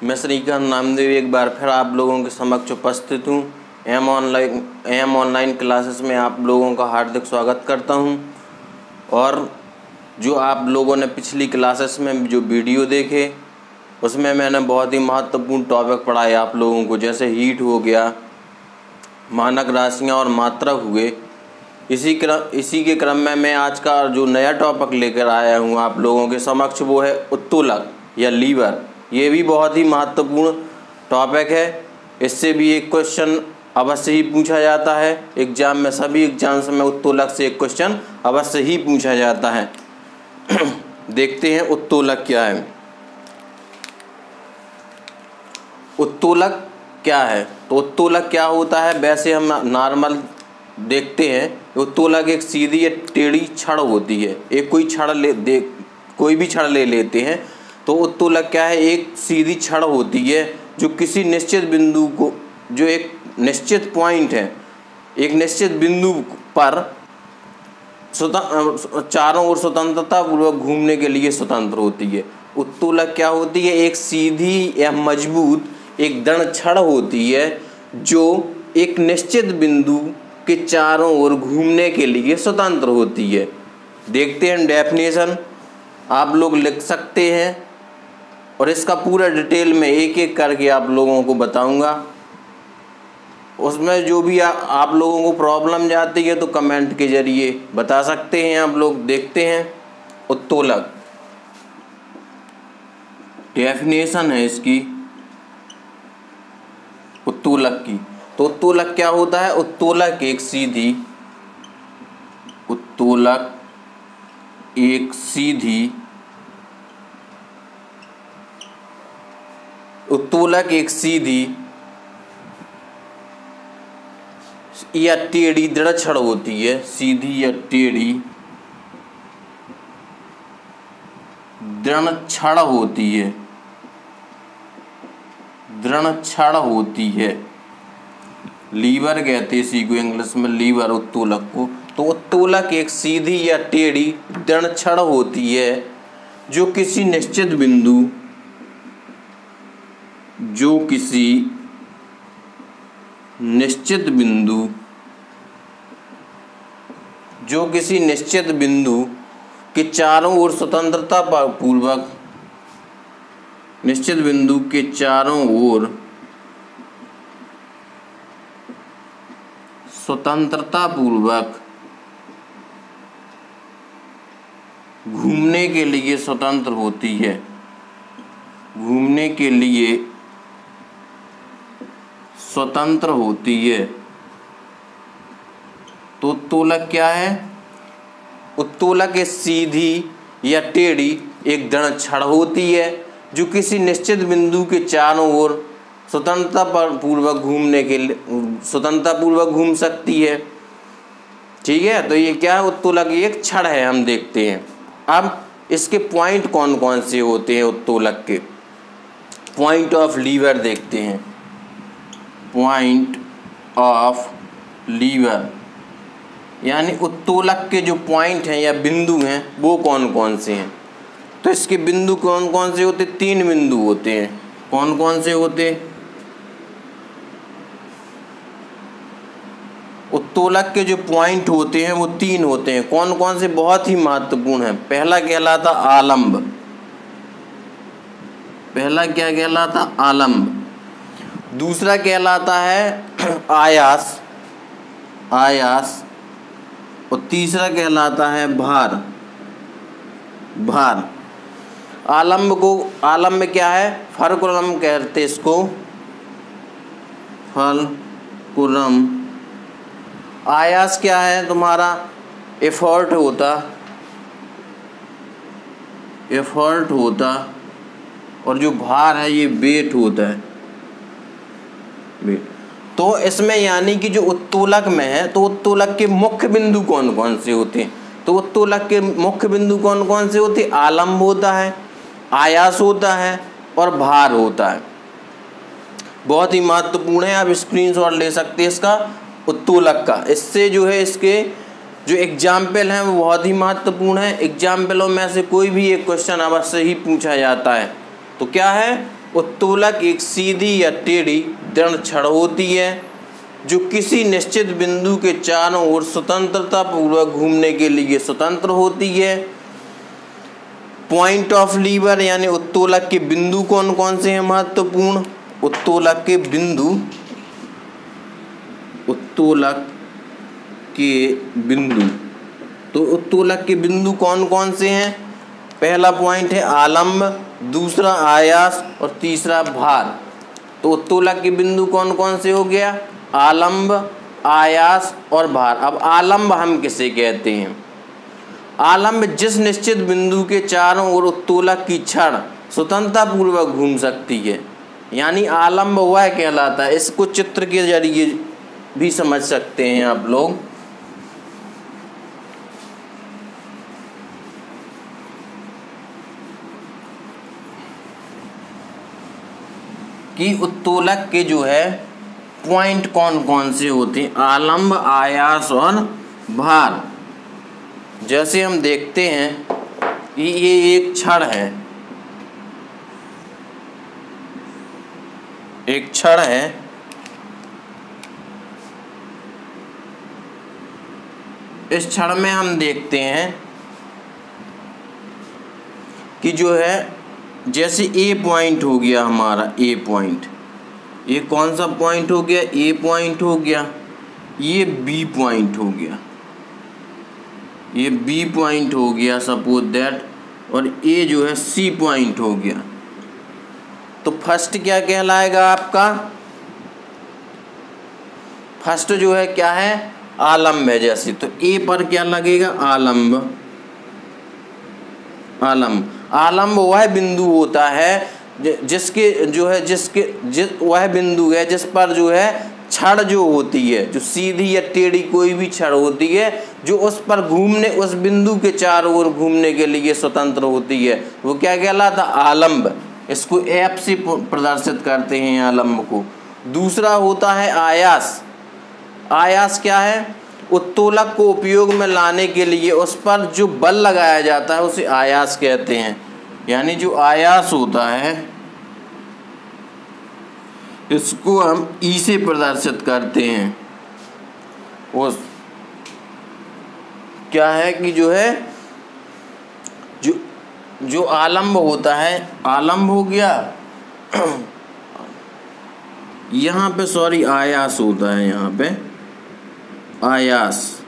मैं श्रीकांत नामदेव एक बार फिर आप लोगों के समक्ष उपस्थित हूँ। एम ऑनलाइन क्लासेस में आप लोगों का हार्दिक स्वागत करता हूँ। और जो आप लोगों ने पिछली क्लासेस में जो वीडियो देखे उसमें मैंने बहुत ही महत्वपूर्ण टॉपिक पढ़ाए आप लोगों को, जैसे हीट हो गया, मानक राशियाँ और मात्रक हुए। इसी के क्रम में मैं आज का जो नया टॉपिक लेकर आया हूँ आप लोगों के समक्ष, वो है उत्तोलक या लीवर। ये भी बहुत ही महत्वपूर्ण टॉपिक है। इससे भी एक क्वेश्चन अवश्य ही पूछा जाता है एग्जाम में। सभी एग्जाम्स में उत्तोलक से एक क्वेश्चन अवश्य ही पूछा जाता है। देखते हैं उत्तोलक क्या है। उत्तोलक क्या है? तो उत्तोलक क्या होता है, वैसे हम नॉर्मल देखते हैं। उत्तोलक एक सीधी या टेढ़ी छड़ होती है। एक कोई भी छड़ ले लेते हैं तो उत्तोलक क्या है, एक सीधी छड़ होती है जो किसी निश्चित बिंदु को, जो एक निश्चित पॉइंट है, एक निश्चित बिंदु पर चारों ओर स्वतंत्रता पूर्वक घूमने के लिए स्वतंत्र होती है। उत्तोलक क्या होती है, एक सीधी या मजबूत एक दृढ़ छड़ होती है जो एक निश्चित बिंदु के चारों ओर घूमने के लिए स्वतंत्र होती है। देखते हैं डेफिनेशन, आप लोग लिख सकते हैं और इसका पूरा डिटेल में एक एक करके आप लोगों को बताऊंगा। उसमें जो भी आप लोगों को प्रॉब्लम जाती है तो कमेंट के जरिए बता सकते हैं आप लोग। देखते हैं उत्तोलक, डेफिनेशन है इसकी उत्तोलक की। तो उत्तोलक क्या होता है? उत्तोलक एक सीधी या टेढ़ी दृढ़ छड़ होती है। सीधी या टेढ़ी दृढ़ छड़ होती है। लीवर कहते हैं इसी को, इंग्लिश में लीवर, उत्तोलक को। तो उत्तोलक एक सीधी या टेढ़ी दृढ़ छड़ होती है जो किसी निश्चित बिंदु के चारों ओर स्वतंत्रता पूर्वक घूमने के लिए स्वतंत्र होती है। तो उत्तोलक क्या है? उत्तोलक एक सीधी या टेढ़ी एक दृढ़ छड़ होती है जो किसी निश्चित बिंदु के चारों ओर स्वतंत्रतापूर्वक घूम सकती है। ठीक है, तो ये क्या है? उत्तोलक एक छड़ है, हम देखते हैं। अब इसके पॉइंट कौन कौन से होते हैं उत्तोलक के? पॉइंट ऑफ लीवर देखते हैं। पॉइंट ऑफ लीवर यानी उत्तोलक के जो पॉइंट हैं या बिंदु हैं वो कौन कौन से हैं। तो इसके बिंदु कौन कौन से होते? 3 बिंदु होते हैं। कौन कौन से होते? उत्तोलक के जो पॉइंट होते हैं वो 3 होते हैं। कौन कौन से? बहुत ही महत्वपूर्ण है। पहला कहलाता आलंब। पहला क्या कहलाता? आलंब। दूसरा कहलाता है आयास। और तीसरा कहलाता है भार। आलंब क्या है? फलक्रम कहते इसको, फलक्रम। आयास क्या है तुम्हारा? एफर्ट होता। और जो भार है ये वेट होता है। तो इसमें यानी कि जो उत्तोलक में है, तो उत्तोलक के मुख्य बिंदु कौन कौन से होते हैं? तो उत्तोलक के मुख्य बिंदु कौन कौन से होते हैं? आलंब होता है, आयास होता है और भार होता है। बहुत ही महत्वपूर्ण है। आप स्क्रीनशॉट ले सकते हैं इसका, उत्तोलक का। इससे जो है इसके जो एग्जाम्पल हैं वो बहुत ही महत्वपूर्ण है। एग्जाम्पलों में से कोई भी एक क्वेश्चन अवश्य ही पूछा जाता है। तो क्या है? उत्तोलक एक सीधी या टेढ़ी दृढ़ छड़ होती है जो किसी निश्चित बिंदु के चारों ओर स्वतंत्रता पूर्वक घूमने के लिए स्वतंत्र होती है। पॉइंट ऑफ लीवर यानी उत्तोलक के बिंदु कौन कौन से हैं महत्वपूर्ण? उत्तोलक के बिंदु तो उत्तोलक के बिंदु कौन कौन से हैं? पहला पॉइंट है आलंब, दूसरा आयास और तीसरा भार। तो उत्तोलक के बिंदु कौन कौन से हो गया? आलंब, आयास और भार। अब आलंब हम किसे कहते हैं? आलंब जिस निश्चित बिंदु के चारों ओर उत्तोलक की छड़ स्वतंत्रता पूर्वक घूम सकती है, यानी आलंब वह कहलाता है। इसको चित्र के जरिए भी समझ सकते हैं आप लोग कि उत्तोलक के जो है पॉइंट कौन कौन से होते हैं, आलंब, आयास और भार। जैसे हम देखते हैं कि ये एक छड़ है, इस छड़ में हम देखते हैं कि जो है जैसे ए पॉइंट हो गया हमारा, ए पॉइंट, ये कौन सा पॉइंट हो गया? ए पॉइंट हो गया। ये बी पॉइंट हो गया, ये बी पॉइंट हो गया सपोज दैट, और ए जो है सी पॉइंट हो गया। तो फर्स्ट क्या कहलाएगा आपका? फर्स्ट जो है क्या है? आलंब है। जैसे तो ए पर क्या लगेगा? आलंब। आलंब वह बिंदु होता है जिसके जो है वह बिंदु है जिस पर जो है छड़ जो होती है, जो सीधी या टेढ़ी कोई भी छड़ होती है, जो उस पर घूमने, उस बिंदु के चारों ओर घूमने के लिए स्वतंत्र होती है, वो क्या कहलाता? आलंब। इसको एफ से प्रदर्शित करते हैं आलंब को। दूसरा होता है आयास। आयास क्या है? उत्तोलक को उपयोग में लाने के लिए उस पर जो बल लगाया जाता है उसे आयास कहते हैं। यानी जो आयास होता है इसको हम ई से प्रदर्शित करते हैं। वो क्या है कि जो है जो आलंब होता है, आलंब हो गया यहाँ पे, सॉरी आयास होता है, यहाँ पे आयास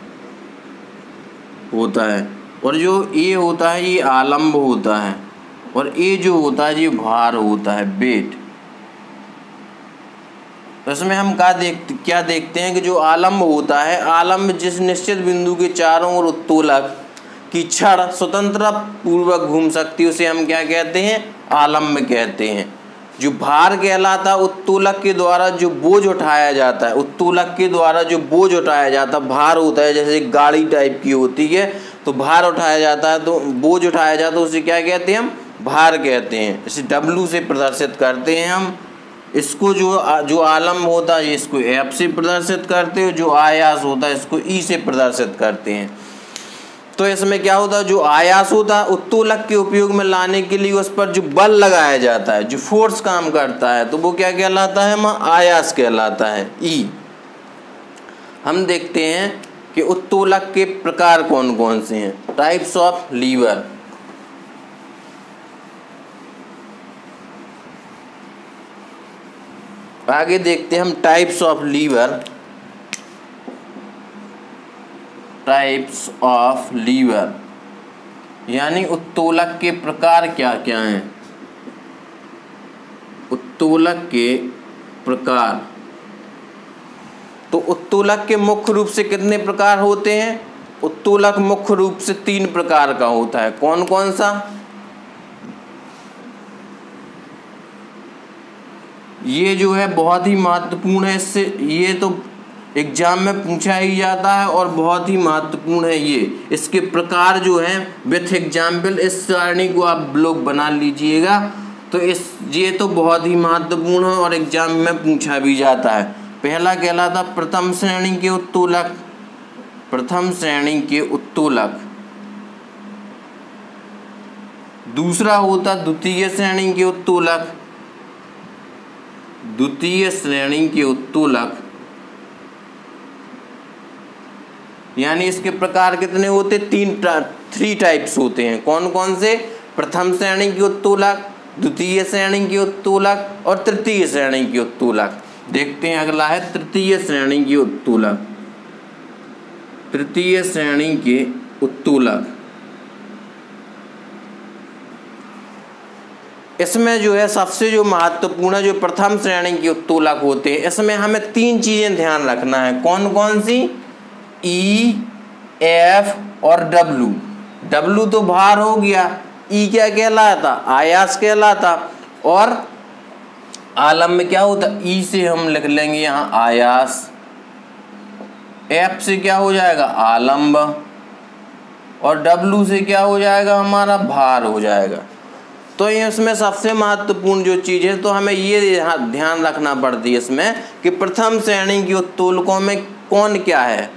होता है, और जो ए होता है ये आलंब होता है, और ए जो होता है ये भार होता है, वेट। तो इसमें हम क्या देखते हैं कि जो आलंब होता है, आलंब जिस निश्चित बिंदु के चारों ओर उत्तोलक की छड़ स्वतंत्रता पूर्वक घूम सकती है उसे हम क्या कहते हैं? आलंब कहते हैं। जो भार कहलाता है, उत्तोलक के द्वारा जो बोझ उठाया जाता है, भार होता है। जैसे गाड़ी टाइप की होती है तो भार उठाया जाता है, तो बोझ उठाया जाता है, उसे क्या कहते हैं? हम भार कहते हैं। इसे डब्लू से प्रदर्शित करते हैं हम। इसको जो आलंब होता है इसको एफ से प्रदर्शित करते हैं, जो आयास होता है इसको ई से प्रदर्शित करते हैं। तो इसमें क्या होता है? जो आयास होता है उत्तोलक के उपयोग में लाने के लिए उस पर जो बल लगाया जाता है, जो फोर्स काम करता है, तो वो क्या कहलाता है? आयास कहलाता है, ई। हम देखते हैं कि उत्तोलक के प्रकार कौन कौन से हैं, टाइप्स ऑफ लीवर। आगे देखते हैं हम types of lever. Types of lever यानी उत्तोलक के प्रकार क्या क्या हैं? उत्तोलक के प्रकार, तो उत्तोलक के मुख्य रूप से कितने प्रकार होते हैं? उत्तोलक मुख्य रूप से 3 प्रकार का होता है। कौन कौन सा? ये जो है बहुत ही महत्वपूर्ण है, इससे ये तो एग्जाम में पूछा ही जाता है और बहुत ही महत्वपूर्ण है ये। इसके प्रकार जो हैं विथ एग्जाम्पल, इस सारणी को आप लोग बना लीजिएगा। तो ये तो बहुत ही महत्वपूर्ण है और एग्जाम में पूछा भी जाता है। पहला कहलाता प्रथम श्रेणी के उत्तोलक, दूसरा होता द्वितीय श्रेणी के उत्तोलक, द्वितीय श्रेणी के उत्तोलक, यानी इसके प्रकार कितने होते? थ्री टाइप्स होते हैं। कौन कौन से? प्रथम श्रेणी के उत्तोलक, द्वितीय श्रेणी के उत्तोलक और तृतीय श्रेणी के उत्तोलक। देखते हैं अगला है तृतीय श्रेणी के उत्तोलक। तृतीय श्रेणी के उत्तोलक, इसमें जो है सबसे जो महत्वपूर्ण है, जो प्रथम श्रेणी के उत्तोलक होते हैं, इसमें हमें तीन चीजें ध्यान रखना है। कौन कौन सी? ई, एफ और डब्लू। डब्लू तो भार हो गया, ई क्या कहलाता? आयास कहलाता, और आलम में क्या होता? ई से हम लिख लेंगे यहाँ आयास, एफ से क्या हो जाएगा? आलम्ब, और डब्लू से क्या हो जाएगा? हमारा भार हो जाएगा। तो ये इसमें सबसे महत्वपूर्ण जो चीज़ है, तो हमें ये ध्यान रखना पड़ती है इसमें कि प्रथम श्रेणी के उत्तोलकों में कौन क्या है।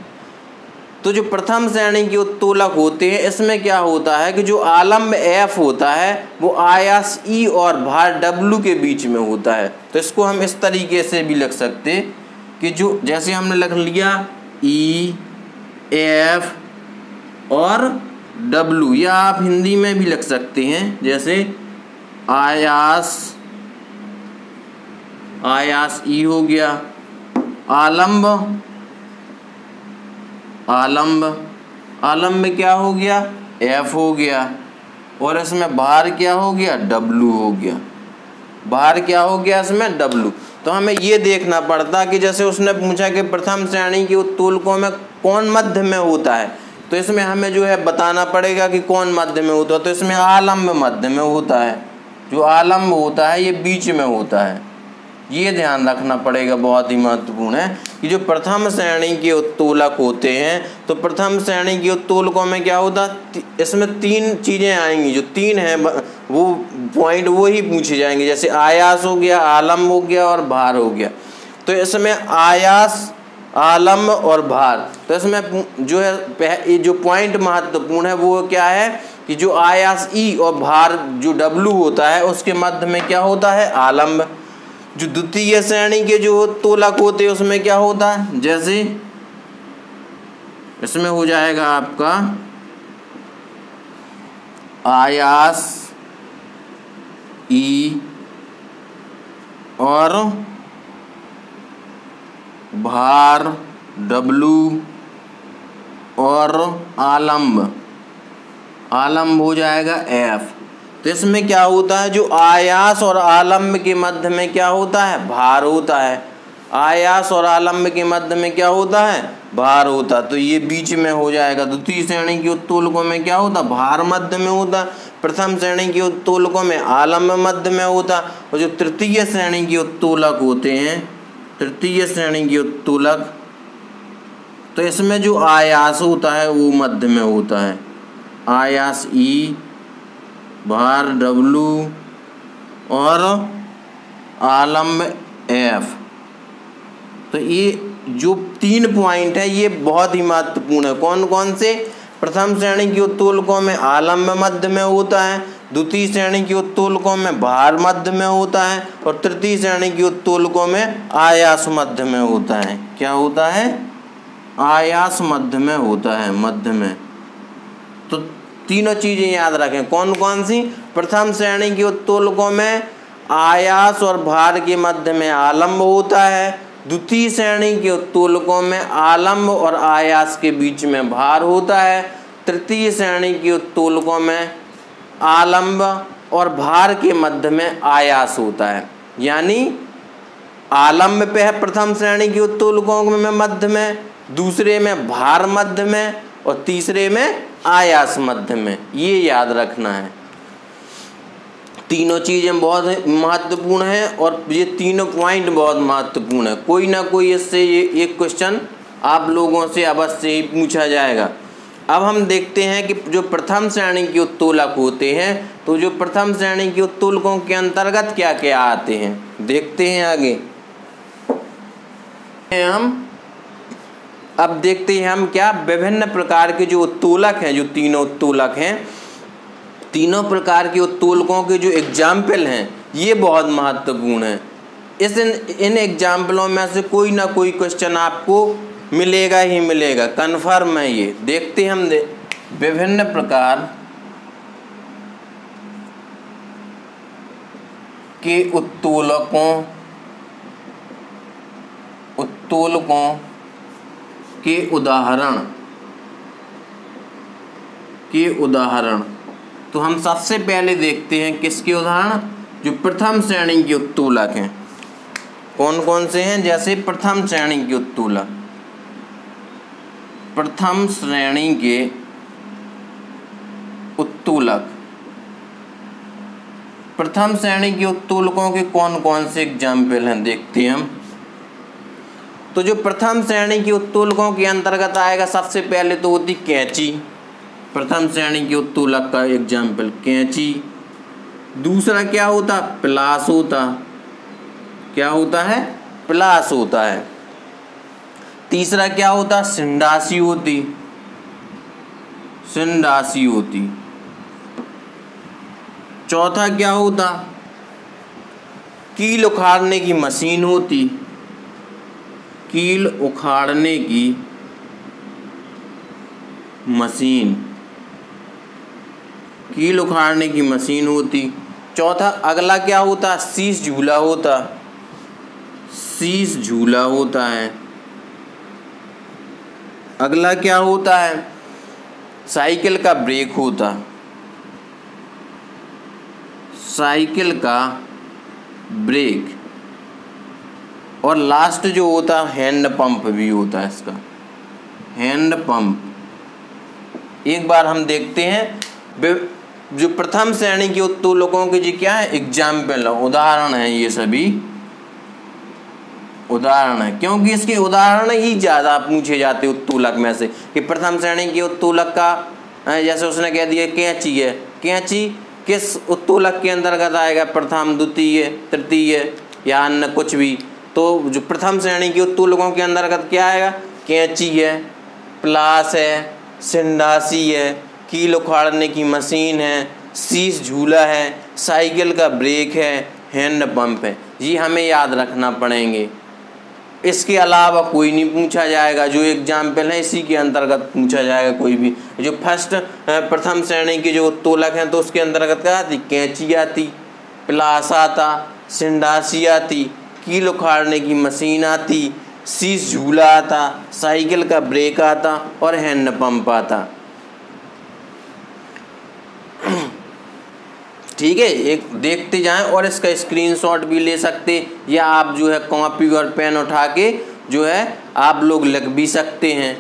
तो जो प्रथम श्रेणी के उत्तोलक होते हैं, इसमें क्या होता है कि जो आलम्ब एफ होता है वो आयास ई और भार डब्लू के बीच में होता है। तो इसको हम इस तरीके से भी लिख सकते कि जो जैसे हमने लिख लिया ई, एफ और डब्लू, या आप हिंदी में भी लिख सकते हैं जैसे आयास, आयास ई हो गया, आलम्ब, आलम्ब, आलम्ब में क्या हो गया? एफ हो गया, और इसमें भार क्या हो गया? डब्लू हो गया। भार क्या हो गया इसमें? डब्लू। तो हमें ये देखना पड़ता कि जैसे उसने पूछा कि प्रथम श्रेणी के उत्तोलकों में कौन मध्य में होता है, तो इसमें हमें जो है बताना पड़ेगा कि कौन मध्य में होता है। तो इसमें आलम्ब मध्य में होता है। जो आलम्ब होता है ये बीच में होता है। ये ध्यान रखना पड़ेगा, बहुत ही महत्वपूर्ण है कि जो प्रथम श्रेणी के उत्तोलक होते हैं, तो प्रथम श्रेणी के उत्तोलकों में क्या होता? इसमें तीन चीज़ें आएंगी, जो तीन हैं वो पॉइंट वो ही पूछे जाएंगे। जैसे आयास हो गया, आलम्ब हो गया और भार हो गया। तो इसमें आयास, आलम्ब और भार, तो इसमें जो है जो पॉइंट महत्वपूर्ण है वो क्या है कि जो आयास ई और भार जो डब्लू होता है उसके मध्य में क्या होता है? आलम्ब। जो द्वितीय श्रेणी के जो उत्तोलक होते हैं उसमें क्या होता है? जैसे इसमें हो जाएगा आपका आयास ई और भार डब्लू और आलम्ब, आलम्ब हो जाएगा एफ। तो इसमें क्या होता है? जो आयास और आलम्ब के मध्य में क्या होता है? भार होता है। आयास और आलम्ब के मध्य में क्या होता है? भार होता। तो ये बीच में हो जाएगा। द्वितीय श्रेणी के उत्तोलकों में क्या होता? भार मध्य में होता। प्रथम श्रेणी के उत्तोलकों में आलम्ब मध्य में होता। और जो तृतीय श्रेणी के उत्तोलक होते हैं, तृतीय श्रेणी के उत्तोलक, तो इसमें जो आयास होता है वो मध्य में होता है। आयास ई, भार डब्लू और आलम्ब एफ। तो ये जो तीन पॉइंट है ये बहुत ही महत्वपूर्ण है। कौन कौन से? प्रथम श्रेणी के उत्तोलकों में आलम्ब मध्य में होता है, द्वितीय श्रेणी के उत्तोलकों में भार मध्य में होता है, और तृतीय श्रेणी के उत्तोलकों में आयास मध्य में होता है। क्या होता है? आयास मध्य में होता है, मध्य में। तो तीनों चीजें याद रखें। कौन कौन सी? प्रथम श्रेणी के उत्तोलकों में आयास और भार के मध्य में आलम्ब होता है, द्वितीय श्रेणी के उत्तोलकों में आलम्ब और आयास के बीच में भार होता है, तृतीय श्रेणी के उत्तोलकों में आलम्ब और भार के मध्य में आयास होता है। यानी आलम्ब पे है प्रथम श्रेणी के उत्तोलकों में मध्य में, दूसरे में भार मध्य में और तीसरे में आयास मध्य में। ये याद रखना है। तीनों चीज़ें बहुत महत्वपूर्ण हैं और ये तीनों पॉइंट बहुत महत्वपूर्ण है। कोई ना कोई इससे ये एक क्वेश्चन आप लोगों से अवश्य ही पूछा जाएगा। अब हम देखते हैं कि जो प्रथम श्रेणी के उत्तोलक होते हैं, तो जो प्रथम श्रेणी के उत्तोलकों के अंतर्गत क्या क्या आते हैं, देखते हैं आगे। अब देखते हैं हम क्या विभिन्न प्रकार के जो उत्तोलक हैं, जो तीनों उत्तोलक हैं, तीनों प्रकार के उत्तोलकों के जो एग्जाम्पल हैं ये बहुत महत्वपूर्ण है। इन एग्जाम्पलों में से कोई ना कोई क्वेश्चन आपको मिलेगा ही मिलेगा, कन्फर्म है ये। देखते हैं हम विभिन्न प्रकार के उत्तोलकों के उदाहरण। तो हम सबसे पहले देखते हैं किसके उदाहरण, जो प्रथम श्रेणी के उत्तोलक हैं। कौन कौन से हैं? जैसे प्रथम श्रेणी के उत्तोलक, प्रथम श्रेणी के उत्तोलक, प्रथम श्रेणी के उत्तोलकों के कौन कौन से एग्जाम्पल हैं देखते हैं हम। तो जो प्रथम श्रेणी के उत्तोलकों के अंतर्गत आएगा, सबसे पहले तो होती कैंची। प्रथम श्रेणी के उत्तोलक का एग्जाम्पल कैंची। दूसरा क्या होता? प्लास होता। क्या होता है? प्लास होता है। तीसरा क्या होता? सिंडासी होती। सिंडासी होती। चौथा क्या होता? कील उखाड़ने की मशीन होती। कील उखाड़ने की मशीन, कील उखाड़ने की मशीन होती। चौथा अगला क्या होता? शीश झूला होता। शीश झूला होता है। अगला क्या होता है? साइकिल का ब्रेक होता। साइकिल का ब्रेक। और लास्ट जो होता है हैंड पंप भी होता है इसका, हैंड पंप। एक बार हम देखते हैं जो प्रथम श्रेणी के उत्तोलकों के जी क्या है? एग्जाम्पल, उदाहरण है। ये सभी उदाहरण है, क्योंकि इसके उदाहरण ही ज़्यादा पूछे जाते उत्तोलक में से। कि प्रथम श्रेणी के उत्तोलक का, जैसे उसने कह दिया कैंची है, कैंची किस उत्तोलक के अंतर्गत आएगा? प्रथम, द्वितीय, तृतीय या अन्य कुछ भी। तो जो प्रथम श्रेणी के उत्तोलकों के अंतर्गत क्या आएगा? कैंची है, प्लास है, सिंडासी है, कील उखाड़ने की मशीन है, शीश झूला है, साइकिल का ब्रेक है, हैंड पंप है। ये हमें याद रखना पड़ेंगे। इसके अलावा कोई नहीं पूछा जाएगा। जो एग्जाम्पल है इसी के अंतर्गत पूछा जाएगा कोई भी। जो फर्स्ट प्रथम श्रेणी के जो उत्तोलक हैं तो उसके अंतर्गत क्या आती? कैंची आती, प्लास आता, सिंडासी आती, कील उखाड़ने की मशीन आती, शीश झूला आता, साइकिल का ब्रेक आता और हैंड पंप आता। ठीक है, एक देखते जाएं और इसका स्क्रीनशॉट भी ले सकते, या आप जो है कॉपी और पेन उठा के जो है आप लोग लिख भी सकते हैं।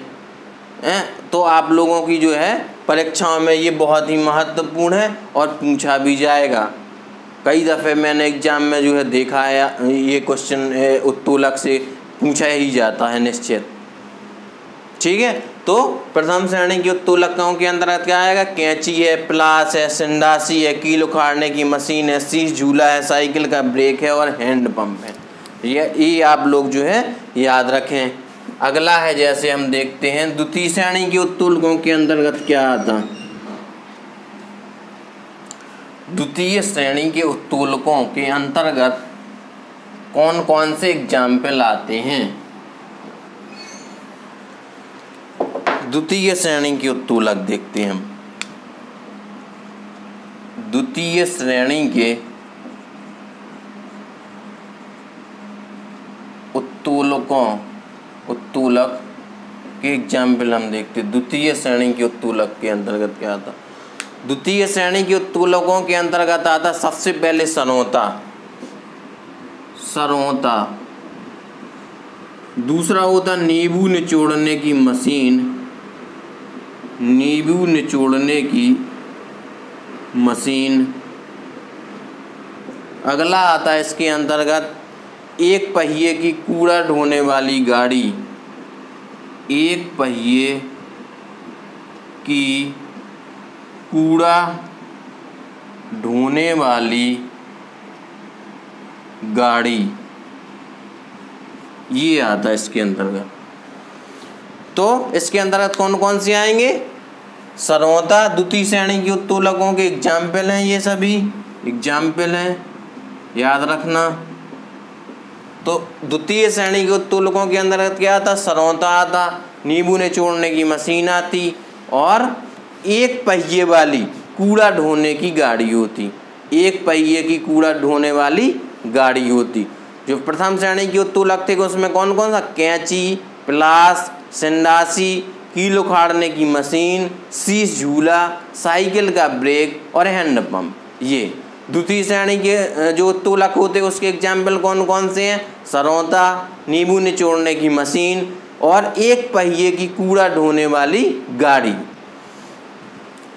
तो आप लोगों की जो है परीक्षाओं में ये बहुत ही महत्वपूर्ण है और पूछा भी जाएगा। कई दफ़े मैंने एग्जाम में जो है देखा है ये क्वेश्चन उत्तोलक से पूछा ही जाता है निश्चित। ठीक है, तो प्रथम श्रेणी के उत्तोलकों के अंतर्गत क्या आएगा? कैंची है, प्लास है, सिंडासी है, कील उखाड़ने की मशीन है, शीश झूला है, साइकिल का ब्रेक है और हैंड पंप है। ये आप लोग जो है याद रखें। अगला है, जैसे हम देखते हैं द्वितीय श्रेणी के उत्तोलकों के अंतर्गत क्या आता? द्वितीय श्रेणी के उत्तोलकों के अंतर्गत कौन कौन से एग्जाम्पल आते हैं? द्वितीय श्रेणी के उत्तोलक देखते हैं हम। द्वितीय श्रेणी के उत्तोलक के एग्जाम्पल हम देखते हैं। द्वितीय श्रेणी के उत्तोलक के अंतर्गत क्या आता? द्वितीय श्रेणी के उत्तोलकों के अंतर्गत आता सबसे पहले सरौता। सरौता। दूसरा होता नींबू निचोड़ने की मशीन। नींबू निचोड़ने की मशीन। अगला आता है इसके अंतर्गत एक पहिए की कूड़ा ढोने वाली गाड़ी। एक पहिए की कूड़ा ढोने वाली गाड़ी, ये आता है इसके अंतर्गत। तो इसके अंतर्गत कौन कौन से आएंगे? सरौता द्वितीय श्रेणी के उत्तोलकों के एग्जाम्पल हैं, ये सभी एग्जाम्पल हैं, याद रखना। तो द्वितीय श्रेणी के उत्तोलकों के अंतर्गत क्या आता? सरौता आता, नींबू निचोड़ने की मशीन आती और एक पहिए वाली कूड़ा ढोने की गाड़ी होती। एक पहिए की कूड़ा ढोने वाली गाड़ी होती। जो प्रथम श्रेणी के उत्तोलक थे उसमें कौन कौन सा? कैंची, प्लास, संडासी, कील उखाड़ने की मशीन, शीश झूला, साइकिल का ब्रेक और हैंडपंप। ये द्वितीय श्रेणी के जो उत्तोलक होते हैं उसके एग्जाम्पल कौन कौन से हैं? सरौता, नींबू निचोड़ने की मशीन और एक पहिए की कूड़ा ढोने वाली गाड़ी।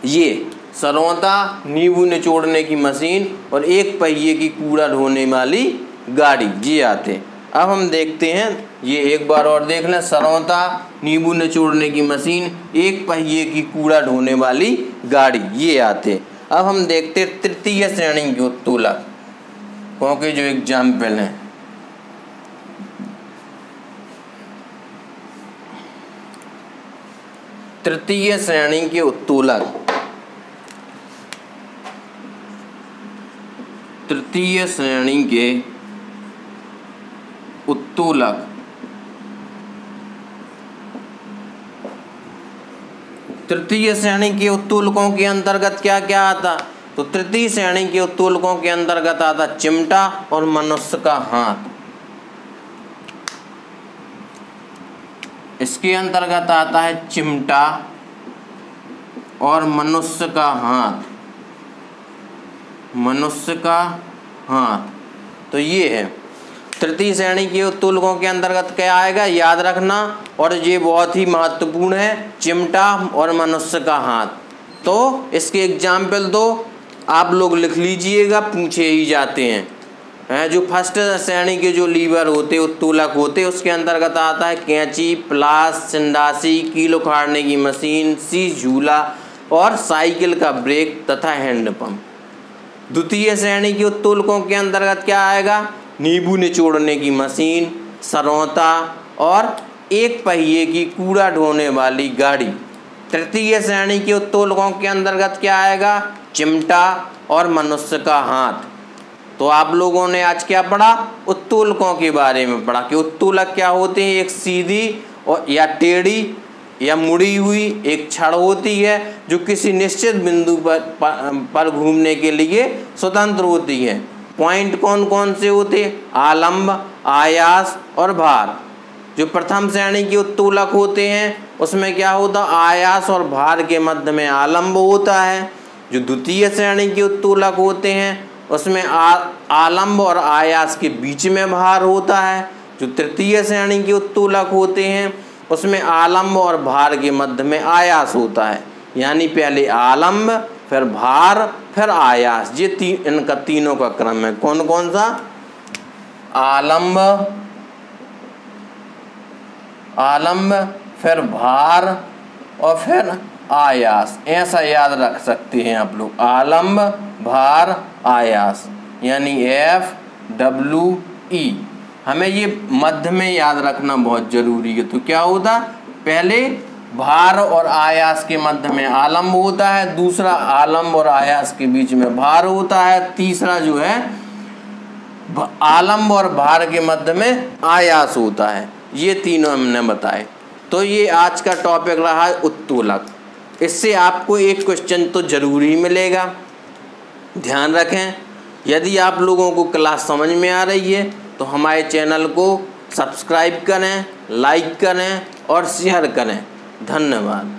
ये सरौता, नींबू निचोड़ने की मशीन और एक पहिए की कूड़ा ढोने वाली गाड़ी, ये आते। अब हम देखते हैं, ये एक बार और देख लें। सरौता, नींबू निचोड़ने की मशीन, एक पहिए की कूड़ा ढोने वाली गाड़ी, ये आते। अब हम देखते हैं तृतीय श्रेणी के उत्तोलक क्योंकि जो एग्जाम्पल हैं। तृतीय श्रेणी के उत्तोलक, तृतीय श्रेणी के उत्तोलक तृतीय श्रेणी के उत्तोलकों के अंतर्गत क्या क्या आता? तो तृतीय श्रेणी के उत्तोलकों के अंतर्गत आता चिमटा और मनुष्य का हाथ। इसके अंतर्गत आता है चिमटा और मनुष्य का हाथ, मनुष्य का हाथ। तो ये है तृतीय श्रेणी के उत्तोलकों के अंतर्गत क्या आएगा, याद रखना। और ये बहुत ही महत्वपूर्ण है, चिमटा और मनुष्य का हाथ। तो इसके एग्जाम्पल दो आप लोग लिख लीजिएगा, पूछे ही जाते हैं। जो फर्स्ट श्रेणी के जो लीवर होते उत्तोलक होते उसके अंतर्गत आता है कैंची, प्लास, संडासी, कील उखाड़ने की मशीन, शीश झूला और साइकिल का ब्रेक तथा हैंडपंप। द्वितीय श्रेणी के उत्तोलकों के अंतर्गत क्या आएगा? नींबू निचोड़ने की मशीन, सरौता और एक पहिए की कूड़ा ढोने वाली गाड़ी। तृतीय श्रेणी के उत्तोलकों के अंतर्गत क्या आएगा? चिमटा और मनुष्य का हाथ। तो आप लोगों ने आज क्या पढ़ा? उत्तोलकों के बारे में पढ़ा कि उत्तोलक क्या होते हैं। एक सीधी और या टेढ़ी या मुड़ी हुई एक छड़ होती है जो किसी निश्चित बिंदु पर घूमने के लिए स्वतंत्र होती है। पॉइंट कौन कौन से होते? आलंब, आयास और भार। जो प्रथम श्रेणी के उत्तोलक होते हैं उसमें क्या होता? आयास और भार के मध्य में आलंब होता है। जो द्वितीय श्रेणी के उत्तोलक होते हैं उसमें आलंब और आयास के बीच में भार होता है। जो तृतीय श्रेणी के उत्तोलक होते हैं उसमें आलंब और भार के मध्य में आयास होता है। यानी पहले आलंब, फिर भार, फिर आयास। ये इनका तीनों का क्रम है। कौन कौन सा? आलंब, आलंब, फिर भार और फिर आयास। ऐसा याद रख सकते हैं आप लोग, आलंब, भार, आयास, यानी FWE। हमें ये मध्य में याद रखना बहुत जरूरी है। तो क्या होता? पहले भार और आयास के मध्य में आलंब होता है, दूसरा आलंब और आयास के बीच में भार होता है, तीसरा जो है आलंब और भार के मध्य में आयास होता है। ये तीनों हमने बताए। तो ये आज का टॉपिक रहा है उत्तोलक। इससे आपको एक क्वेश्चन तो जरूर ही मिलेगा, ध्यान रखें। यदि आप लोगों को क्लास समझ में आ रही है तो हमारे चैनल को सब्सक्राइब करें, लाइक करें और शेयर करें। धन्यवाद।